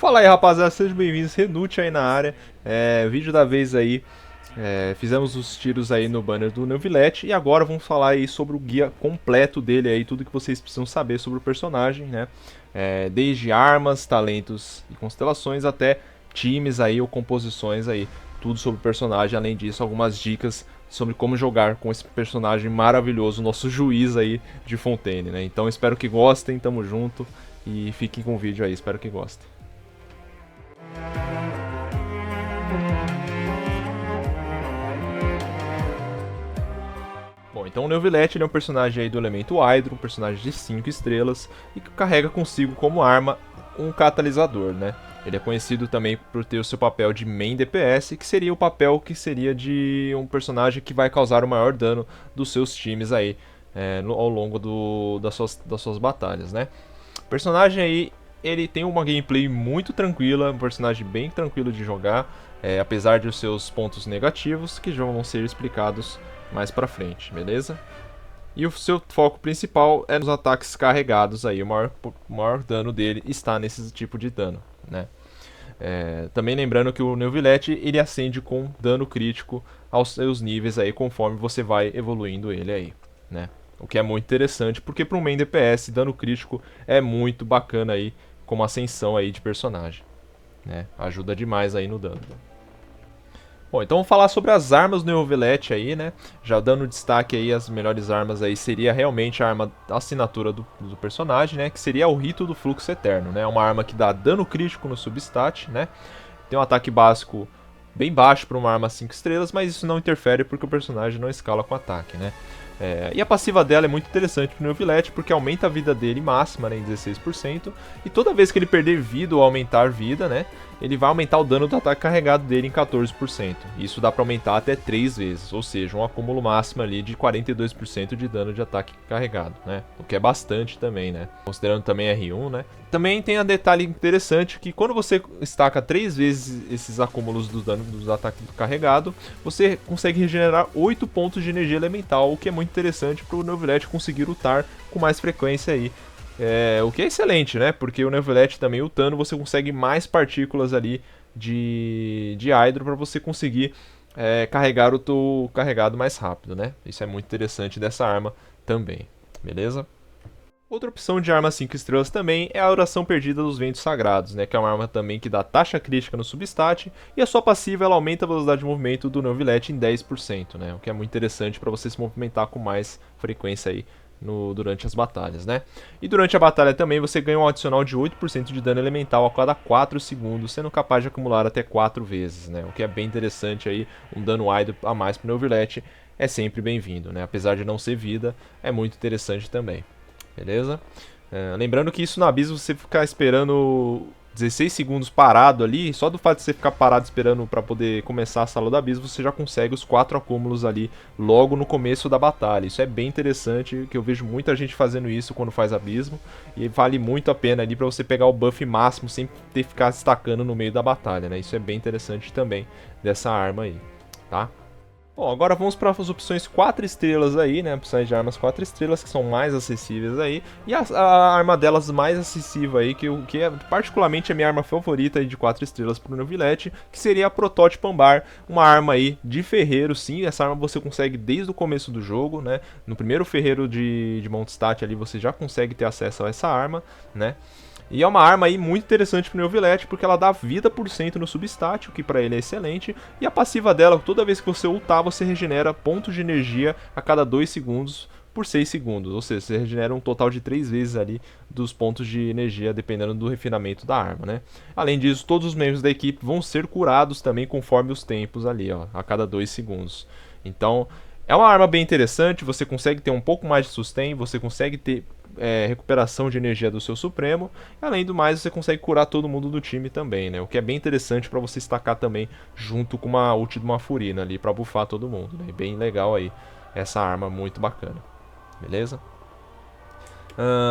Fala aí, rapaziada, sejam bem-vindos, Renute aí na área. Vídeo da vez aí, fizemos os tiros aí no banner do Neuvillette e agora vamos falar aí sobre o guia completo dele aí, tudo que vocês precisam saber sobre o personagem, né? Desde armas, talentos e constelações até times aí ou composições aí, tudo sobre o personagem. Além disso, algumas dicas sobre como jogar com esse personagem maravilhoso, nosso juiz aí de Fontaine, né? Então espero que gostem, tamo junto e fiquem com o vídeo aí, espero que gostem. Bom, então o Neuvillette ele é um personagem aí do elemento Hydro, um personagem de 5 estrelas e que carrega consigo como arma um catalisador, né? Ele é conhecido também por ter o seu papel de main DPS, que seria o papel que seria de um personagem que vai causar o maior dano dos seus times aí ao longo das suas batalhas, né? O personagem aí, ele tem uma gameplay muito tranquila, um personagem bem tranquilo de jogar, apesar de os seus pontos negativos, que já vão ser explicados mais pra frente, beleza? E o seu foco principal é nos ataques carregados aí, o maior dano dele está nesse tipo de dano, né? Também lembrando que o Neuvillette ele acende com dano crítico aos seus níveis aí, conforme você vai evoluindo ele aí, né? O que é muito interessante, porque para um main DPS, dano crítico é muito bacana aí, como ascensão aí de personagem, né? Ajuda demais aí no dano. Bom, então vamos falar sobre as armas do Neuvillette aí, né? Já dando destaque aí, as melhores armas aí seria realmente a arma da assinatura do personagem, né? Que seria o Rito do Fluxo Eterno, né? Uma arma que dá dano crítico no substat, né? Tem um ataque básico bem baixo para uma arma 5 estrelas, mas isso não interfere porque o personagem não escala com ataque, né? E a passiva dela é muito interessante pro Neuvillette porque aumenta a vida dele máxima, né, em 16%, e toda vez que ele perder vida ou aumentar vida, né, ele vai aumentar o dano do ataque carregado dele em 14%. Isso dá para aumentar até 3 vezes, ou seja, um acúmulo máximo ali de 42% de dano de ataque carregado, né? O que é bastante também, né? Considerando também R1, né? Também tem um detalhe interessante que quando você estaca 3 vezes esses acúmulos do dano dos ataques carregado, você consegue regenerar 8 pontos de energia elemental, o que é muito interessante para o Neuvillette conseguir ultar com mais frequência aí. O que é excelente, né? Porque o Neuvillette também ultando, você consegue mais partículas ali de Hydro para você conseguir carregar o teu carregado mais rápido, né? Isso é muito interessante dessa arma também, beleza? Outra opção de arma 5 estrelas também é a Oração Perdida dos Ventos Sagrados, né? Que é uma arma também que dá taxa crítica no substat e a sua passiva ela aumenta a velocidade de movimento do Neuvillette em 10%, né? O que é muito interessante para você se movimentar com mais frequência aí durante as batalhas, né? E durante a batalha também você ganha um adicional de 8% de dano elemental a cada 4 segundos, sendo capaz de acumular até 4 vezes, né? O que é bem interessante aí, um dano wide a mais para o Neuvillette é sempre bem-vindo, né? Apesar de não ser vida, é muito interessante também, beleza? Lembrando que isso no Abismo você ficar esperando 16 segundos parado ali, só do fato de você ficar parado esperando para poder começar a sala do Abismo, você já consegue os 4 acúmulos ali logo no começo da batalha. Isso é bem interessante, que eu vejo muita gente fazendo isso quando faz Abismo, e vale muito a pena ali para você pegar o buff máximo sem ter que ficar destacando no meio da batalha, né? Isso é bem interessante também dessa arma aí, tá? Bom, agora vamos para as opções 4 estrelas aí, né? Opções de armas 4 estrelas que são mais acessíveis aí. E a arma delas mais acessível aí, que é particularmente a minha arma favorita aí de 4 estrelas para o Neuvillette, que seria a Protótipo Ambar, uma arma aí de ferreiro, sim. Essa arma você consegue desde o começo do jogo, né? No primeiro ferreiro de Mondstadt ali você já consegue ter acesso a essa arma, né? E é uma arma aí muito interessante pro Neuvillette, porque ela dá vida por cento no substat, o que pra ele é excelente. E a passiva dela, toda vez que você ultar, você regenera pontos de energia a cada 2 segundos por 6 segundos. Ou seja, você regenera um total de 3 vezes ali dos pontos de energia, dependendo do refinamento da arma, né? Além disso, todos os membros da equipe vão ser curados também conforme os tempos ali, ó, a cada 2 segundos. Então, é uma arma bem interessante, você consegue ter um pouco mais de sustain, você consegue ter recuperação de energia do seu Supremo. Além do mais, você consegue curar todo mundo do time também, né? O que é bem interessante para você estacar também junto com uma ult de uma Furina ali para buffar todo mundo, né? Bem legal aí essa arma, muito bacana, beleza?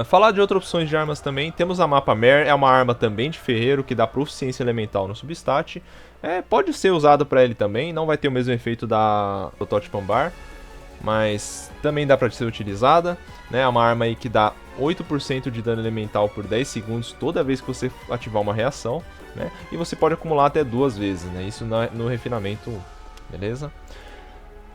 Falar de outras opções de armas também, temos a Mapa Mare, é uma arma também de ferreiro que dá proficiência elemental no substat. Pode ser usada para ele também, não vai ter o mesmo efeito da Protótipo Ambar, mas também dá para ser utilizada, né? É uma arma aí que dá 8% de dano elemental por 10 segundos toda vez que você ativar uma reação, né? E você pode acumular até 2 vezes, né? Isso no refinamento 1, beleza?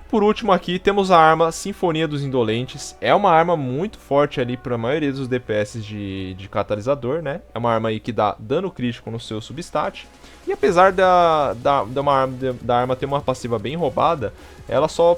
Por último aqui temos a arma Sinfonia dos Indolentes. É uma arma muito forte ali para a maioria dos DPS de catalisador, né? É uma arma aí que dá dano crítico no seu substat. E apesar da arma ter uma passiva bem roubada, ela só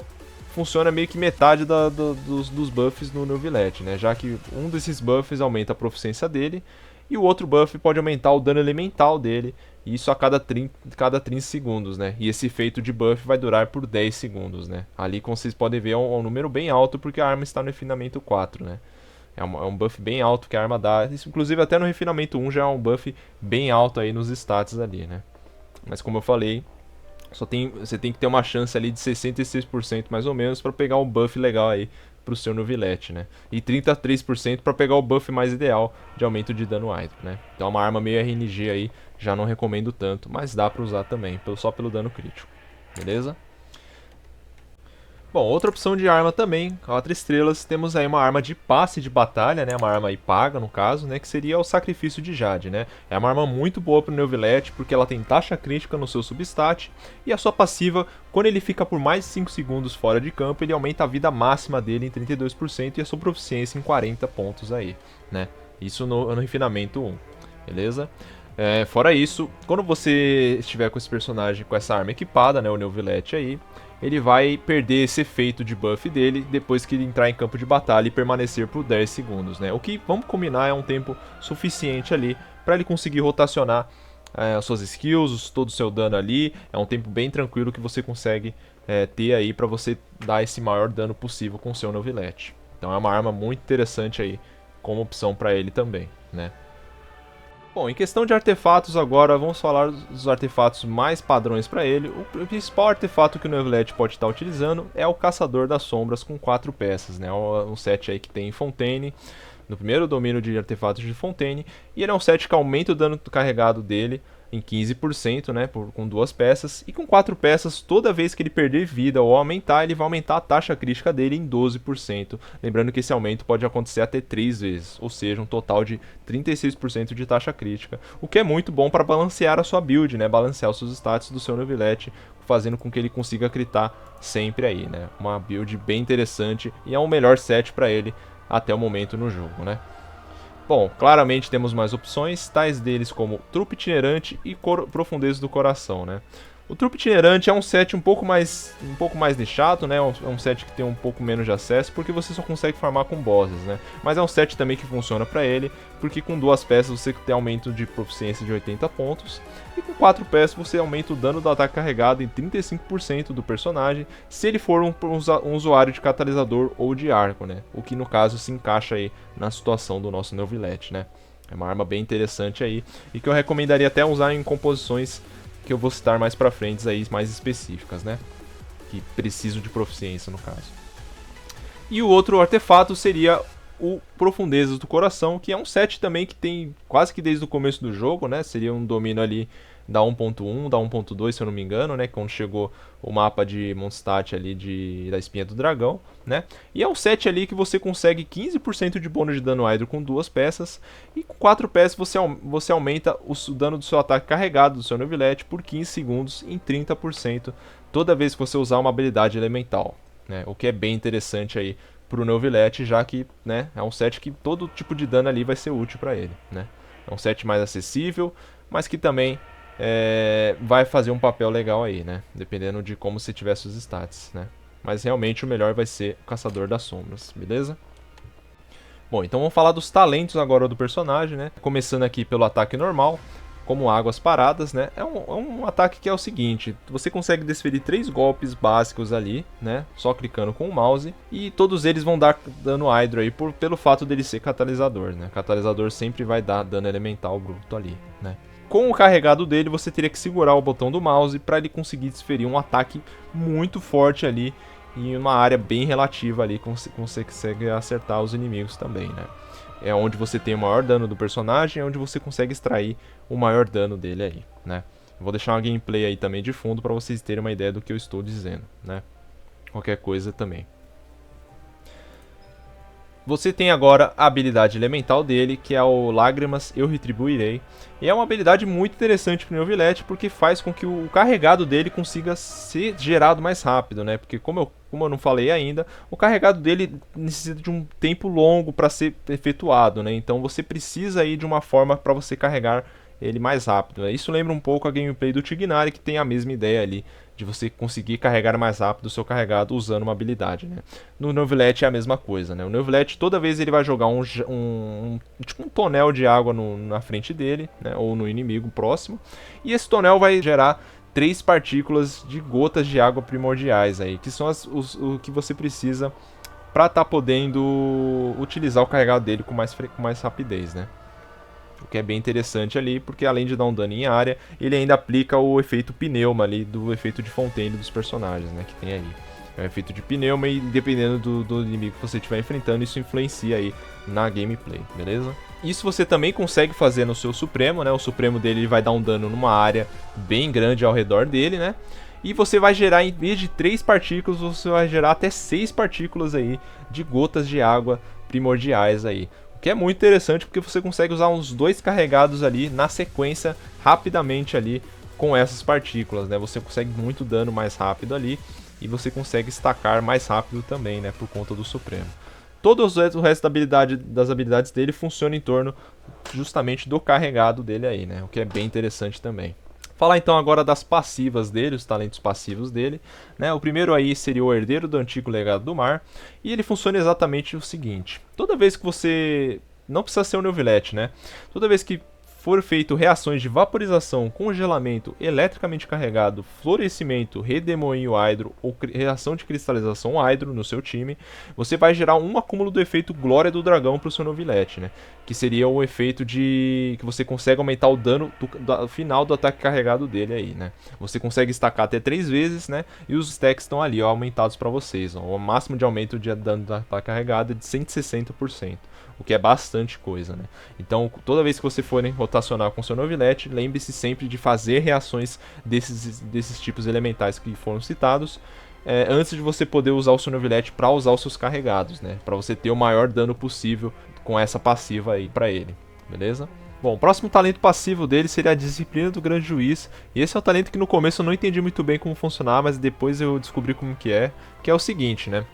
funciona meio que metade dos buffs no Neuvillette, né? Já que um desses buffs aumenta a proficiência dele e o outro buff pode aumentar o dano elemental dele, e isso a cada 30 segundos, né? E esse efeito de buff vai durar por 10 segundos, né? Ali, como vocês podem ver, é um número bem alto porque a arma está no refinamento 4, né? É um buff bem alto que a arma dá. Isso, inclusive, até no refinamento 1 já é um buff bem alto aí nos stats ali, né? Mas como eu falei, você tem que ter uma chance ali de 66% mais ou menos para pegar um buff legal aí pro seu Neuvillette, né? E 33% para pegar o buff mais ideal de aumento de dano Hydro, né? Então é uma arma meio RNG aí, já não recomendo tanto, mas dá para usar também, só pelo dano crítico, beleza? Bom, outra opção de arma também, 4 estrelas, temos aí uma arma de passe de batalha, né, uma arma aí paga no caso, né, que seria o Sacrifício de Jade, né. É uma arma muito boa pro Neuvillette, porque ela tem taxa crítica no seu substat, e a sua passiva, quando ele fica por mais de 5 segundos fora de campo, ele aumenta a vida máxima dele em 32% e a sua proficiência em 40 pontos aí, né. Isso no refinamento 1, beleza? Fora isso, quando você estiver com esse personagem com essa arma equipada, né, o Neuvillette aí, ele vai perder esse efeito de buff dele depois que ele entrar em campo de batalha e permanecer por 10 segundos, né? O que, vamos combinar, é um tempo suficiente ali para ele conseguir rotacionar as suas skills, todo o seu dano ali. É um tempo bem tranquilo que você consegue ter aí para você dar esse maior dano possível com o seu Neuvillette. Então é uma arma muito interessante aí como opção para ele também, né? Bom, em questão de artefatos agora, vamos falar dos artefatos mais padrões para ele. O principal artefato que o Neuvillette pode estar utilizando é o Caçador das Sombras com 4 peças, né? Um set aí que tem Fontaine, no primeiro domínio de artefatos de Fontaine, e ele é um set que aumenta o dano carregado dele em 15%, né, com 2 peças, e com 4 peças, toda vez que ele perder vida ou aumentar, ele vai aumentar a taxa crítica dele em 12%, lembrando que esse aumento pode acontecer até 3 vezes, ou seja, um total de 36% de taxa crítica, o que é muito bom para balancear a sua build, né, balancear os seus stats do seu Neuvillette, fazendo com que ele consiga critar sempre aí, né, uma build bem interessante e é o melhor set para ele até o momento no jogo, né. Bom, claramente temos mais opções, tais deles como Trupe Itinerante e Profundezas do Coração, né? O Trupe Itinerante é um set um pouco mais nichado, né? É um set que tem um pouco menos de acesso, porque você só consegue farmar com bosses, né? Mas é um set também que funciona pra ele, porque com 2 peças você tem aumento de proficiência de 80 pontos, e com 4 peças você aumenta o dano do ataque carregado em 35% do personagem, se ele for um usuário de catalisador ou de arco, né? O que no caso se encaixa aí na situação do nosso Neuvillette, né? É uma arma bem interessante aí, e que eu recomendaria até usar em composições que eu vou citar mais pra frente aí, mais específicas, né? Que precisam de proficiência no caso. E o outro artefato seria o Profundezas do Coração, que é um set também que tem quase que desde o começo do jogo, né? Seria um domínio ali da 1.1, da 1.2, se eu não me engano, né? Quando chegou o mapa de Mondstadt ali da Espinha do Dragão, né? E é um set ali que você consegue 15% de bônus de dano Hydro com 2 peças, e com 4 peças você aumenta o dano do seu ataque carregado do seu Neuvillette por 15 segundos em 30% toda vez que você usar uma habilidade elemental, né? O que é bem interessante aí pro Neuvillette, já que, né, é um set que todo tipo de dano ali vai ser útil para ele, né? É um set mais acessível, mas que também vai fazer um papel legal aí, né? Dependendo de como você tiver seus stats, né? Mas realmente o melhor vai ser o Caçador das Sombras, beleza? Bom, então vamos falar dos talentos agora do personagem, né? Começando aqui pelo ataque normal, como Águas Paradas, né? É um ataque que é o seguinte: você consegue desferir 3 golpes básicos ali, né? Só clicando com o mouse, e todos eles vão dar dano Hydro aí pelo fato dele ser catalisador, né? Catalisador sempre vai dar dano elemental bruto ali, né? Com o carregado dele, você teria que segurar o botão do mouse para ele conseguir desferir um ataque muito forte ali em uma área bem relativa ali, que você consegue acertar os inimigos também, né? É onde você tem o maior dano do personagem, é onde você consegue extrair o maior dano dele aí, né? Eu vou deixar uma gameplay aí também de fundo para vocês terem uma ideia do que eu estou dizendo, né? Qualquer coisa também. Você tem agora a habilidade elemental dele, que é o Lágrimas Eu Retribuirei. E é uma habilidade muito interessante para o Neuvillette, porque faz com que o carregado dele consiga ser gerado mais rápido, né? Porque como eu não falei ainda, o carregado dele necessita de um tempo longo para ser efetuado, né? Então você precisa aí de uma forma para você carregar ele mais rápido, né? Isso lembra um pouco a gameplay do Tighnari, que tem a mesma ideia ali, de você conseguir carregar mais rápido o seu carregado usando uma habilidade, né? No Neuvillette é a mesma coisa, né? O Neuvillette, toda vez ele vai jogar tipo um tonel de água na frente dele, né? Ou no inimigo próximo, e esse tonel vai gerar 3 partículas de gotas de água primordiais aí, que são o que você precisa para estar podendo utilizar o carregado dele com mais rapidez, né? O que é bem interessante ali, porque além de dar um dano em área, ele ainda aplica o efeito pneuma ali, do efeito de Fontaine dos personagens, né, que tem aí. É um efeito de pneuma e dependendo do inimigo que você estiver enfrentando, isso influencia aí na gameplay, beleza? Isso você também consegue fazer no seu Supremo, né? O Supremo dele vai dar um dano numa área bem grande ao redor dele, né? E você vai gerar, em vez de 3 partículas, você vai gerar até 6 partículas aí de gotas de água primordiais aí. O que é muito interessante porque você consegue usar uns 2 carregados ali na sequência rapidamente ali com essas partículas, né? Você consegue muito dano mais rápido ali e você consegue estacar mais rápido também, né? Por conta do Supremo. Todo o resto das habilidades dele funciona em torno justamente do carregado dele aí, né? O que é bem interessante também. Falar então agora das passivas dele, os talentos passivos dele, né? O primeiro aí seria o Herdeiro do Antigo Legado do Mar, e ele funciona exatamente o seguinte: toda vez que você, não precisa ser um Neuvillette, né? Toda vez que for feito reações de vaporização, congelamento, eletricamente carregado, florescimento, redemoinho hydro ou reação de cristalização hydro no seu time, você vai gerar um acúmulo do efeito Glória do Dragão para o seu Neuvillette, né? Que seria o efeito de que você consegue aumentar o dano do final do ataque carregado dele aí, né? Você consegue estacar até 3 vezes, né? E os stacks estão ali, ó, aumentados para vocês, ó. O máximo de aumento de dano do ataque carregado é de 160%. O que é bastante coisa, né? Então, toda vez que você for rotacionar com seu Neuvillette, lembre-se sempre de fazer reações desses tipos elementais que foram citados, antes de você poder usar o seu Neuvillette para usar os seus carregados, né? Para você ter o maior dano possível com essa passiva aí para ele, beleza? Bom, o próximo talento passivo dele seria a Disciplina do Grande Juiz. E esse é um talento que no começo eu não entendi muito bem como funcionar, mas depois eu descobri como que é o seguinte, né?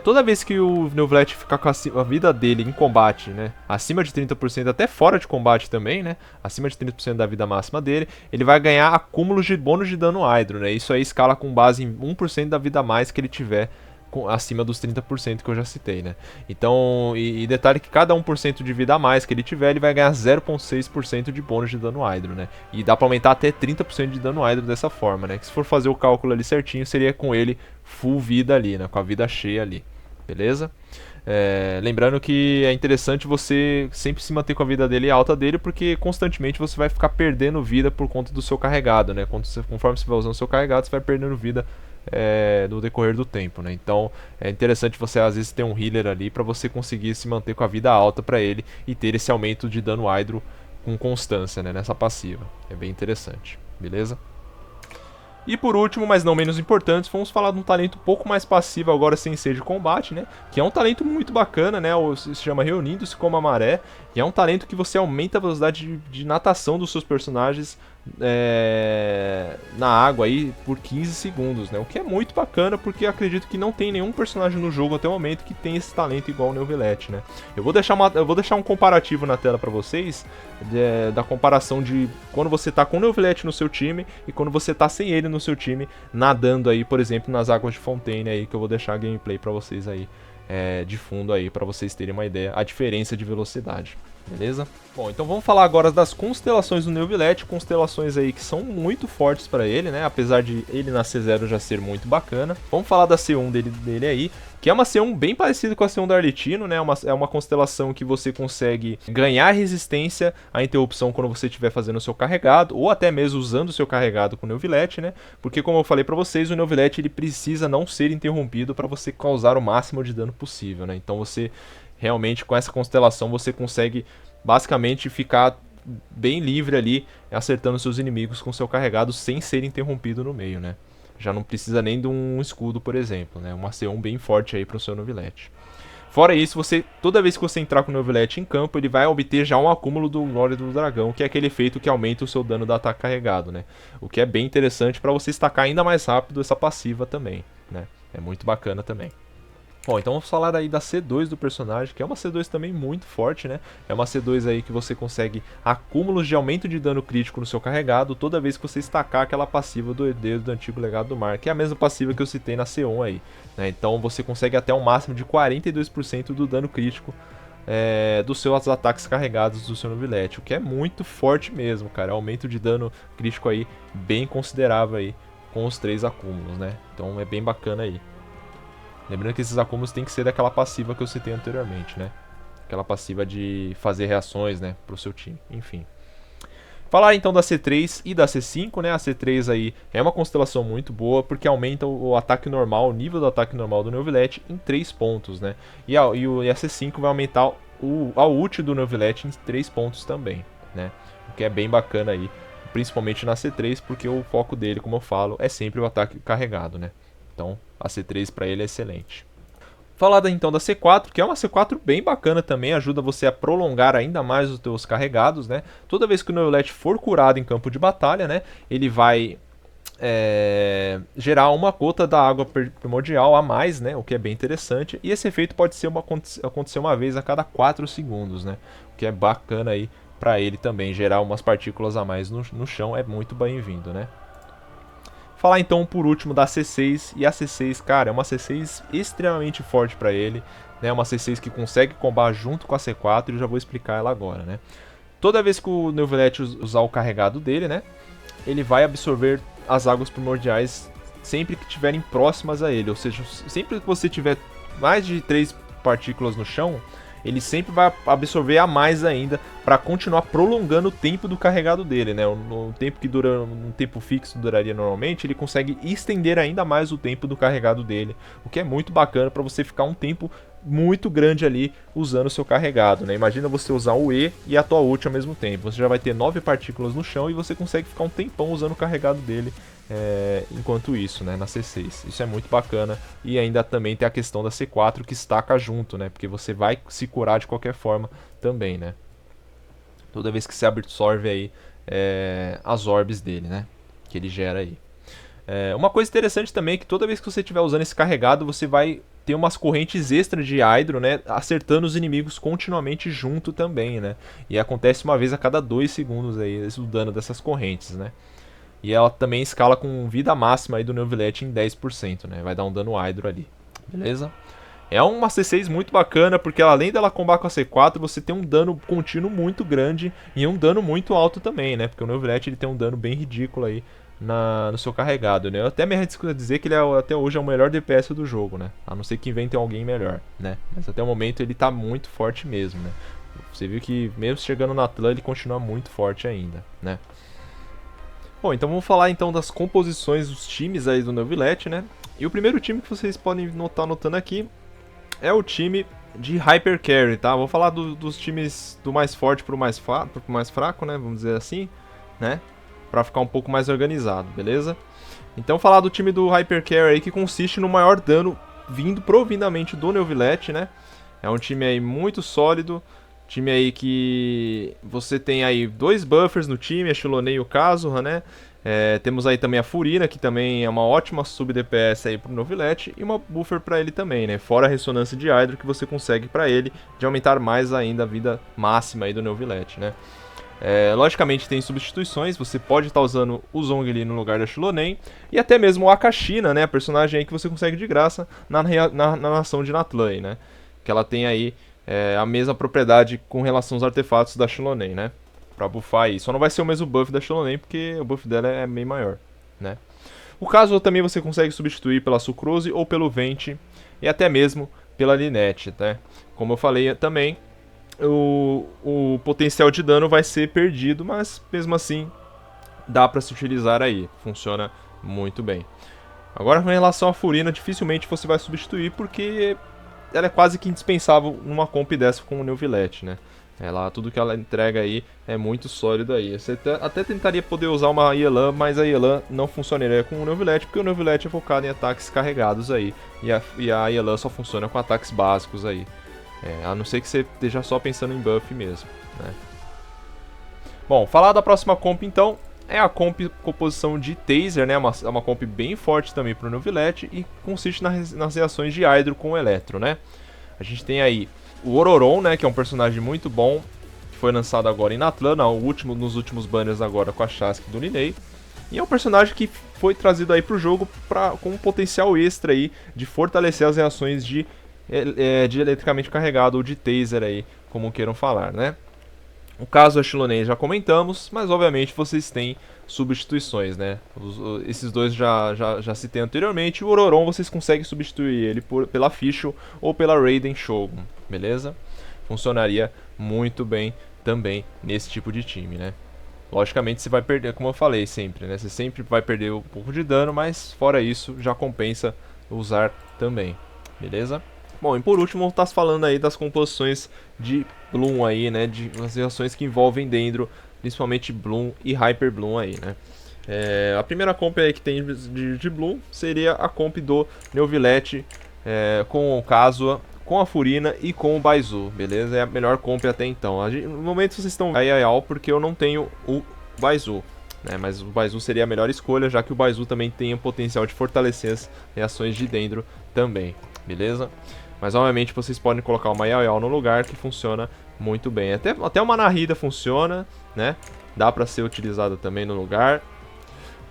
Toda vez que o Neuvillette ficar com a vida dele em combate, né, acima de 30%, até fora de combate também, né, acima de 30% da vida máxima dele, ele vai ganhar acúmulos de bônus de dano hydro, né? Isso aí escala com base em 1% da vida a mais que ele tiver acima dos 30% que eu já citei, né? Então, e detalhe que cada 1% de vida a mais que ele tiver, ele vai ganhar 0,6% de bônus de dano hydro, né? E dá pra aumentar até 30% de dano hydro dessa forma, né? Que se for fazer o cálculo ali certinho, seria com ele full vida ali, né? Com a vida cheia ali, beleza? Lembrando que é interessante você sempre se manter com a vida dele alta dele, porque constantemente você vai ficar perdendo vida por conta do seu carregado, né? Conforme você vai usando o seu carregado, você vai perdendo vida no decorrer do tempo, né? Então é interessante você às vezes ter um healer ali para você conseguir se manter com a vida alta para ele e ter esse aumento de dano hydro com constância, né? Nessa passiva. É bem interessante, beleza? E por último, mas não menos importante, vamos falar de um talento um pouco mais passivo agora sem ser de combate, né? Que é um talento muito bacana, né? Se chama Reunindo-se como a Maré. E é um talento que você aumenta a velocidade de natação dos seus personagens na água aí por 15 segundos, né? O que é muito bacana, porque acredito que não tem nenhum personagem no jogo até o momento que tem esse talento igual o Neuvillette, né? Eu vou deixar um comparativo na tela pra vocês, da comparação de quando você tá com o Neuvillette no seu time e quando você tá sem ele no seu time, nadando aí, por exemplo, nas águas de Fontaine aí, que eu vou deixar a gameplay pra vocês aí, de fundo aí, pra vocês terem uma ideia, a diferença de velocidade. Beleza? Bom, então vamos falar agora das constelações do Neuvillette, constelações aí que são muito fortes para ele, né? Apesar de ele na C0 já ser muito bacana. Vamos falar da C1 dele aí, que é uma C1 bem parecida com a C1 do Arletino, né? É uma constelação que você consegue ganhar resistência à interrupção quando você estiver fazendo o seu carregado, ou até mesmo usando o seu carregado com o Neuvillette, né? Porque como eu falei para vocês, o Neuvillette ele precisa não ser interrompido para você causar o máximo de dano possível, né? Então você realmente com essa constelação você consegue basicamente ficar bem livre ali, acertando seus inimigos com seu carregado sem ser interrompido no meio, né? Já não precisa nem de um escudo, por exemplo, né? Uma C1 bem forte aí para o seu Neuvillette. Fora isso, toda vez que você entrar com o Neuvillette em campo, ele vai obter já um acúmulo do Glória do Dragão, que é aquele efeito que aumenta o seu dano do ataque carregado, né? O que é bem interessante para você estacar ainda mais rápido essa passiva também, né? É muito bacana também. Bom, então vamos falar aí da C2 do personagem, que é uma C2 também muito forte, né? É uma C2 aí que você consegue acúmulos de aumento de dano crítico no seu carregado toda vez que você estacar aquela passiva do Herdeiro do Antigo Legado do Mar, que é a mesma passiva que eu citei na C1 aí, né? Então você consegue até um máximo de 42% do dano crítico dos seus ataques carregados do seu Neuvillette, o que é muito forte mesmo, cara. Aumento de dano crítico aí bem considerável aí com os 3 acúmulos, né? Então é bem bacana aí. Lembrando que esses acúmulos tem que ser daquela passiva que eu citei anteriormente, né? Aquela passiva de fazer reações, né, pro seu time, enfim. Falar então da C3 e da C5, né? A C3 aí é uma constelação muito boa porque aumenta o ataque normal, o nível do ataque normal do Neuvillette em 3 pontos, né? E a C5 vai aumentar a ult do Neuvillette em 3 pontos também, né? O que é bem bacana aí, principalmente na C3, porque o foco dele, como eu falo, é sempre o ataque carregado, né? Então, a C3 para ele é excelente. Falar então da C4, que é uma C4 bem bacana também, ajuda você a prolongar ainda mais os teus carregados, né? Toda vez que o Neuvillette for curado em campo de batalha, né? Ele vai gerar uma gota da água primordial a mais, né? O que é bem interessante. E esse efeito pode ser acontecer uma vez a cada 4 segundos, né? O que é bacana aí para ele também, gerar umas partículas a mais no chão é muito bem-vindo, né? Falar então por último da C6, e a C6, cara, é uma C6 extremamente forte para ele, né? Uma C6 que consegue combar junto com a C4 e eu já vou explicar ela agora, né? Toda vez que o Neuvillette usar o carregado dele, né? Ele vai absorver as águas primordiais sempre que estiverem próximas a ele, ou seja, sempre que você tiver mais de 3 partículas no chão, ele sempre vai absorver a mais ainda para continuar prolongando o tempo do carregado dele, né? Um tempo que dura um tempo fixo duraria normalmente, ele consegue estender ainda mais o tempo do carregado dele, o que é muito bacana para você ficar um tempo muito grande ali usando o seu carregado, né? Imagina você usar o E e a tua ult ao mesmo tempo. Você já vai ter 9 partículas no chão e você consegue ficar um tempão usando o carregado dele enquanto isso, né, na C6. Isso é muito bacana. E ainda também tem a questão da C4 que estaca junto, né, porque você vai se curar de qualquer forma também, né, toda vez que você absorve aí as orbes dele, né, que ele gera aí. Uma coisa interessante também é que toda vez que você estiver usando esse carregado, você vai ter umas correntes extras de Hydro, né, acertando os inimigos continuamente junto também, né, e acontece uma vez a cada 2 segundos aí o dano dessas correntes, né. E ela também escala com vida máxima aí do Neuvillette em 10%, né? Vai dar um dano Hydro ali, beleza? É uma C6 muito bacana, porque além dela combar com a C4, você tem um dano contínuo muito grande e um dano muito alto também, né? Porque o Neuvillette ele tem um dano bem ridículo aí no seu carregado, né? Eu até me arrisco a dizer que ele até hoje é o melhor DPS do jogo, né? A não ser que inventem alguém melhor, né? Mas até o momento ele tá muito forte mesmo, né? Você viu que mesmo chegando na Tlan ele continua muito forte ainda, né? Bom, então vamos falar então das composições dos times aí do Neuvillette, né? E o primeiro time que vocês podem estar notando aqui é o time de Hyper Carry, tá? Vou falar dos times do mais forte pro mais fraco, né? Vamos dizer assim, né? Pra ficar um pouco mais organizado, beleza? Então falar do time do Hyper Carry aí que consiste no maior dano vindo provindamente do Neuvillette, né? É um time aí muito sólido. Time aí que você tem aí 2 buffers no time, a Shiloné e o Kazuha, né? Temos aí também a Furina, que também é uma ótima sub-DPS aí pro Neuvillette, e uma buffer pra ele também, né? Fora a ressonância de Hydro que você consegue pra ele, de aumentar mais ainda a vida máxima aí do Neuvillette, né? Logicamente tem substituições, você pode estar usando o Zhongli no lugar da Shiloné, e até mesmo o Akashina, né? A personagem aí que você consegue de graça na nação de Natlan, né? Que ela tem aí a mesma propriedade com relação aos artefatos da Shiloné, né? Pra buffar aí. Só não vai ser o mesmo buff da Shiloné, porque o buff dela é bem maior, né? O Kazuha também você consegue substituir pela Sucrose ou pelo Venti, e até mesmo pela Lynette, né? Como eu falei também, o potencial de dano vai ser perdido, mas mesmo assim dá pra se utilizar aí. Funciona muito bem. Agora, com relação à Furina, dificilmente você vai substituir, porque ela é quase que indispensável numa comp dessa com o Neuvillette, né? Tudo que ela entrega aí é muito sólido aí. Você até tentaria poder usar uma Yelan, mas a Yelan não funcionaria com o Neuvillette, porque o Neuvillette é focado em ataques carregados aí. E a Yelan só funciona com ataques básicos aí. A não ser que você esteja só pensando em buff mesmo, né? Bom, falar da próxima comp então, é a composição de Taser, né? É uma comp bem forte também para o Neuvillette e consiste nas reações de Hydro com o Eletro, né? A gente tem aí o Ororon, né? Que é um personagem muito bom, que foi lançado agora em Natlan, nos últimos banners agora com a Shask do Linei. E é um personagem que foi trazido aí para o jogo com um potencial extra aí de fortalecer as reações de eletricamente carregado ou de Taser aí, como queiram falar, né? O caso Ashilonei já comentamos, mas obviamente vocês têm substituições, né? Esses dois já citei anteriormente. O Ororon vocês conseguem substituir ele pela Fischl ou pela Raiden Shogun, beleza? Funcionaria muito bem também nesse tipo de time, né? Logicamente você vai perder, como eu falei sempre, né? Você sempre vai perder um pouco de dano, mas fora isso já compensa usar também, beleza? Bom, e por último, tá falando aí das composições de Bloom aí, né, de as reações que envolvem Dendro, principalmente Bloom e Hyper Bloom aí, né. A primeira comp aí que tem de Bloom seria a comp do Neuvillette com o Kazuha, com a Furina e com o Baizu, beleza? É a melhor comp até então. No momento vocês estão aí porque eu não tenho o Baizu, né, mas o Baizu seria a melhor escolha, já que o Baizu também tem o potencial de fortalecer as reações de Dendro também, beleza? Mas obviamente vocês podem colocar uma Yao no lugar que funciona muito bem. Até uma Nahida funciona, né? Dá pra ser utilizada também no lugar.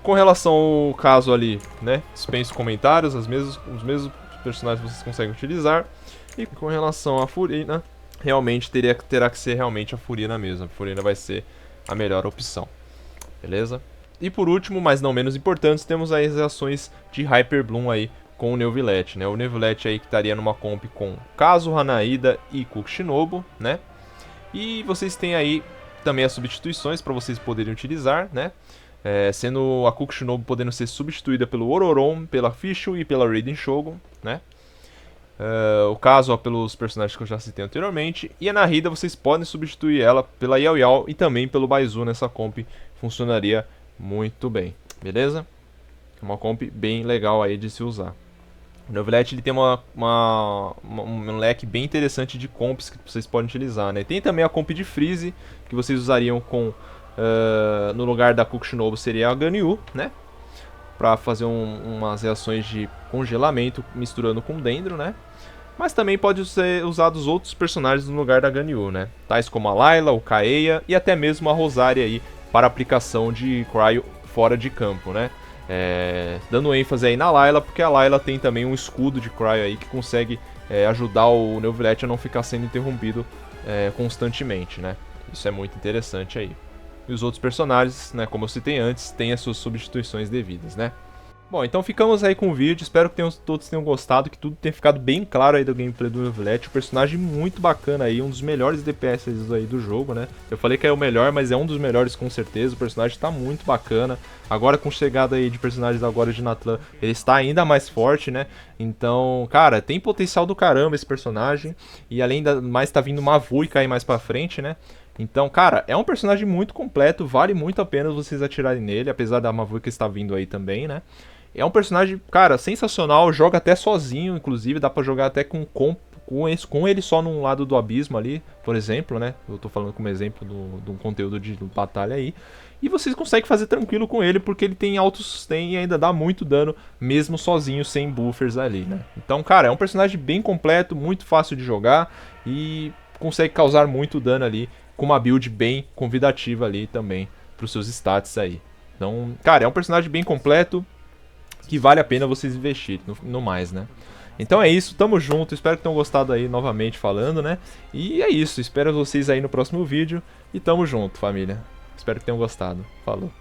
Com relação ao caso ali, né? Dispenso comentários, os mesmos personagens vocês conseguem utilizar. E com relação à Furina, realmente terá que ser realmente a Furina mesmo. A Furina vai ser a melhor opção, beleza? E por último, mas não menos importantes, temos aí as ações de Hyper Bloom aí com o Neuvillette, né? O Neuvillette aí que estaria numa comp com Kazuha, Nahida e Kukushinobu, né? E vocês têm aí também as substituições para vocês poderem utilizar, né? Sendo a Kukushinobu podendo ser substituída pelo Ororon, pela Fischl e pela Raiden Shogun, né? O Kazuha pelos personagens que eu já citei anteriormente. E a Nahida vocês podem substituir ela pela Yao e também pelo Baizu nessa comp. Funcionaria muito bem, beleza? É uma comp bem legal aí de se usar. O Neuvillette ele tem um leque bem interessante de comps que vocês podem utilizar, né? Tem também a comp de Freeze, que vocês usariam no lugar da Kukushinobu seria a Ganyu, né? Pra fazer umas reações de congelamento misturando com Dendro, né? Mas também pode ser usado outros personagens no lugar da Ganyu, né? Tais como a Layla, o Kaeya e até mesmo a Rosaria aí para aplicação de Cryo fora de campo, né? Dando ênfase aí na Layla, porque a Layla tem também um escudo de Cryo aí que consegue ajudar o Neuvillette a não ficar sendo interrompido constantemente, né? Isso é muito interessante aí. E os outros personagens, né, como eu citei antes, têm as suas substituições devidas, né? Bom, então ficamos aí com o vídeo, espero que todos tenham gostado, que tudo tenha ficado bem claro aí do gameplay do Neuvillette. Um personagem muito bacana aí, um dos melhores DPS aí do jogo, né? Eu falei que é o melhor, mas é um dos melhores com certeza, o personagem tá muito bacana. Agora com chegada aí de personagens agora de Natlan, ele está ainda mais forte, né? Então, cara, tem potencial do caramba esse personagem, e além da mais tá vindo uma Vuika aí mais pra frente, né? Então, cara, é um personagem muito completo, vale muito a pena vocês atirarem nele, apesar da Mavuika estar vindo aí também, né? É um personagem, cara, sensacional, joga até sozinho, inclusive, dá pra jogar até com ele só num lado do abismo ali, por exemplo, né? Eu tô falando como exemplo de um conteúdo de batalha aí. E vocês conseguem fazer tranquilo com ele, porque ele tem alto sustain e ainda dá muito dano, mesmo sozinho, sem buffers ali, né? Então, cara, é um personagem bem completo, muito fácil de jogar e consegue causar muito dano ali, com uma build bem convidativa ali também para os seus stats aí. Então, cara, é um personagem bem completo que vale a pena vocês investirem no mais, né? Então é isso, tamo junto, espero que tenham gostado aí novamente falando, né? E é isso, espero vocês aí no próximo vídeo e tamo junto, família. Espero que tenham gostado. Falou.